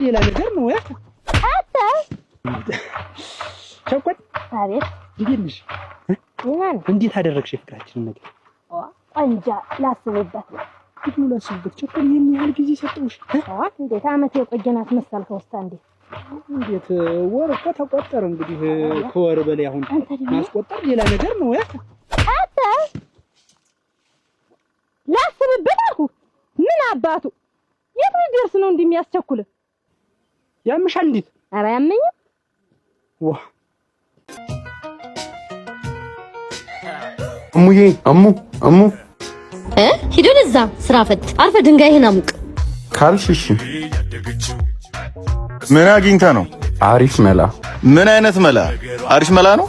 ሌላ ነገር ነው ያ አታ ቸኮል አቤት እንዴት ነሽ? እንዴት አደረግሽ ፍቅራችንን ነገር? እንጃ ላስብበት ምን ላስብበት? ቸኮል ይሄን ያህል ጊዜ ሰጠውሽ? እንዴት አመት የቆየናት መሰልከው? እንዴት ወር እኮ ተቆጠረ እንግዲህ ከወር በላይ አሁን ማስቆጠር ሌላ ነገር ነው ያ አታ ላስብበት አልኩ። ምን አባቱ የት ድረስ ነው እንደሚያስቸኩል? ያምሻል እንዴት? ኧረ ያመኛል። ዋ እሙዬ እሙ ሂዶ ለዛ ስራ ፈት አርፈ ድንጋይህን አሙቅ ካልሽሽ ምን አግኝታ ነው? አሪፍ መላ። ምን አይነት መላ? አሪፍ መላ ነው።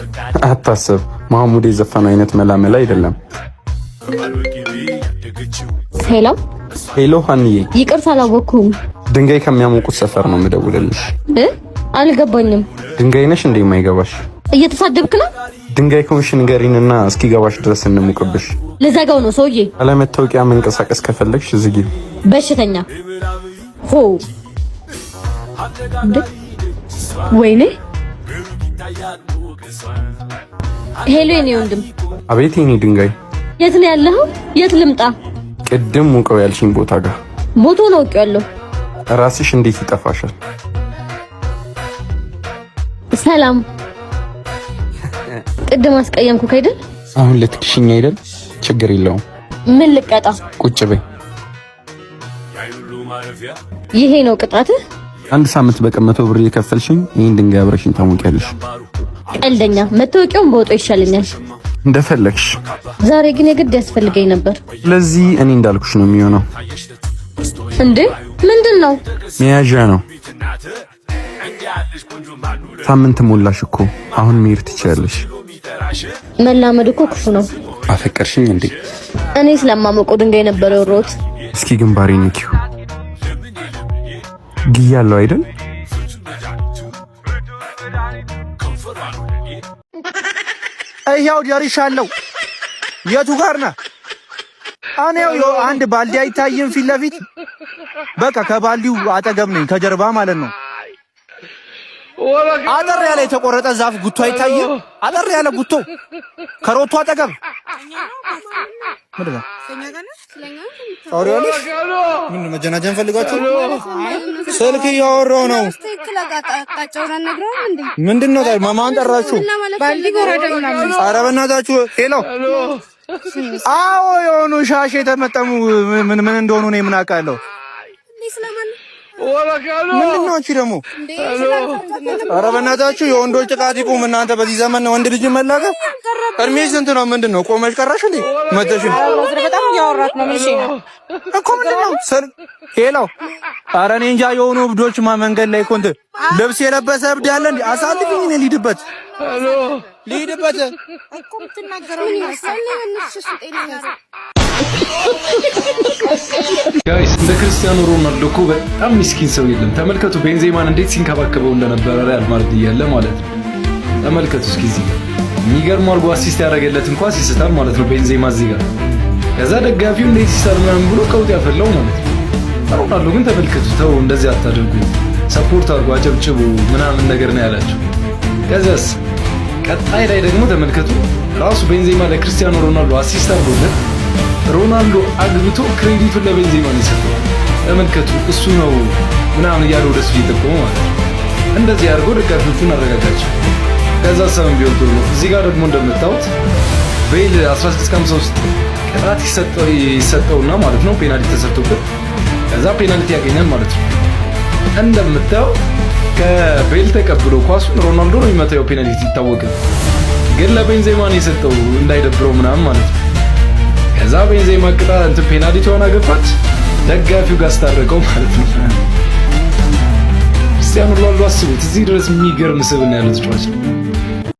አታስብ፣ ማሙድ የዘፈነው አይነት መላ አይደለም። ሄሎ ሀንዬ፣ ይቅርታ አላወኩም። ድንጋይ ከሚያሞቁት ሰፈር ነው የምደውልልሽ። አልገባኝም። ድንጋይ ነሽ እንዴ የማይገባሽ? እየተሳደብክ ነው? ድንጋይ ከሆንሽ ንገሪንና እስኪገባሽ ድረስ እንሙቅብሽ። ለዛጋው ነው ሰውዬ። አለመታወቂያ መንቀሳቀስ ከፈለግሽ ዝጊ። በሽተኛ ሆ ወይኔ። ሄሎ የኔ ወንድም። አቤት የኔ ድንጋይ። የት ነው ያለኸው? የት ልምጣ? ቅድም ሙቀው ያልሽኝ ቦታ ጋር። ቦታው ነው ያለው። ራስሽ እንዴት ይጠፋሻል? ሰላም። ቅድም አስቀየምኩ አይደል? አሁን ልትክሽኝ አይደል? ችግር የለውም። ምን ልቀጣ? ቁጭ በይ። ይሄ ነው ቅጣትህ? አንድ ሳምንት በ100 ብር እየከፈልሽኝ ይሄን ድንጋይ አብረሽኝ ታሞቂያለሽ። ቀልደኛ። መታወቂያውን በወጣ ይሻለኛል። እንደፈለግሽ። ዛሬ ግን የግድ ያስፈልገኝ ነበር። ስለዚህ እኔ እንዳልኩሽ ነው የሚሆነው። እንዴ ምንድነው? መያዣ ነው። ሳምንት ሞላሽ እኮ። አሁን መሄድ ትችያለሽ። መላመድ እኮ ክፉ ነው። አፈቀርሽኝ እንዴ? እኔ ስለማሞቀው ድንጋይ ነበር የወሮት። እስኪ ግንባሬ ንኪው። ግያለው አይደል? አይያው ደርሻለሁ። የቱ ጋር ነህ? እኔው አንድ ባልዲ አይታይም ፊት ለፊት። በቃ ከባልዲው አጠገብ ነኝ፣ ከጀርባ ማለት ነው። አጠር ያለ የተቆረጠ ዛፍ ጉቶ አይታይም? አጠር ያለ ጉቶ ከሮቶ አጠገብ ምንድነው? ምን መጀናጀን ፈልጋችሁ? ስልክ እያወራሁ ነው። ምንድነው? ማማን ጠራችሁ? ኧረ በእናታችሁ ሄሎ። አዎ የሆኑ ሻሽ የተመጠሙ ምን እንደሆኑ ነው ምን አውቃለሁ። ምንድነው አንቺ ደግሞ? ኧረ በእናታችሁ የወንዶች ጥቃት ይቁም። እናንተ በዚህ ዘመን ወንድ ልጅ መላቀቅ እድሜሽ ስንት ነው? ምንድነው ቆመሽ ቀረሽ እንዴ? መተሽ በጣም እያወራት ነው። ምን ነው እኮ ምንድነው? ሄሎ። ኧረ እኔ እንጃ የሆኑ እብዶች መንገድ ላይ እኮ እንትን ልብስ የለበሰ እብድ ያለ እንዴ? አሳልፊኝ፣ እኔ ልሂድበት እኮ የምትናገረው ጋይስ እንደ ክርስቲያኖ ሮናልዶ እኮ በጣም ምስኪን ሰው የለም። ተመልከቱ ቤንዜማን እንዴት ሲንከባከበው እንደነበረ ሪያል ማድሪድ እያለ ማለት ነው። ተመልከቱ እስኪ እዚህ ጋር የሚገርመው አልጎ አሲስት ያደረገለት እንኳን ሲስታል ማለት ነው ቤንዜማ እዚህ ጋር። ከዛ ደጋፊው እንዴት ሲሳል ምናምን ብሎ ቀውጥ ያፈላው ማለት ነው። ሮናልዶ ግን ተመልከቱ፣ ተው እንደዚህ አታድርጉ፣ ሰፖርት አድርጉ፣ አጨብጭቡ ምናምን ነገር ነው ያላቸው። ከዛስ ቀጣይ ላይ ደግሞ ተመልከቱ ራሱ ቤንዜማ ለክርስቲያኖ ሮናልዶ አሲስት አድርጎለት ሮናልዶ አግብቶ ክሬዲቱን ለቤንዜማ ነው የሰጠው። ተመልከቱ እሱ ነው ምናምን እያለ ወደሱ እየጠቆመ ማለት ነው። እንደዚህ አድርጎ ደጋፊዎቹን አረጋጋቸው። ከዛ ሰም ቢሆን ጥሩ ነው። እዚህ ጋር ደግሞ እንደምታዩት ቤል 16:50 ውስጥ ቅጣት ይሰጠውና ማለት ነው ፔናልቲ ተሰርቶበት ከዛ ፔናልቲ ያገኛል ማለት ነው። እንደምታዩ ከቤል ተቀብሎ ኳሱን ሮናልዶ ነው የሚመታው። ፔናልቲ ይታወቃል፣ ግን ለቤንዜማ ነው የሰጠው እንዳይደብረው ምናምን ማለት ነው። ከዛ ቤንዜማ ቅጣት እንትን ፔናልቲውን አገባች፣ ደጋፊው ጋር አስታረቀው ማለት ነው። ክርስቲያኖ ሮናልዶ አስቡት፣ እዚህ ድረስ የሚገርም ስብዕና ያለው ተጫዋች ነው።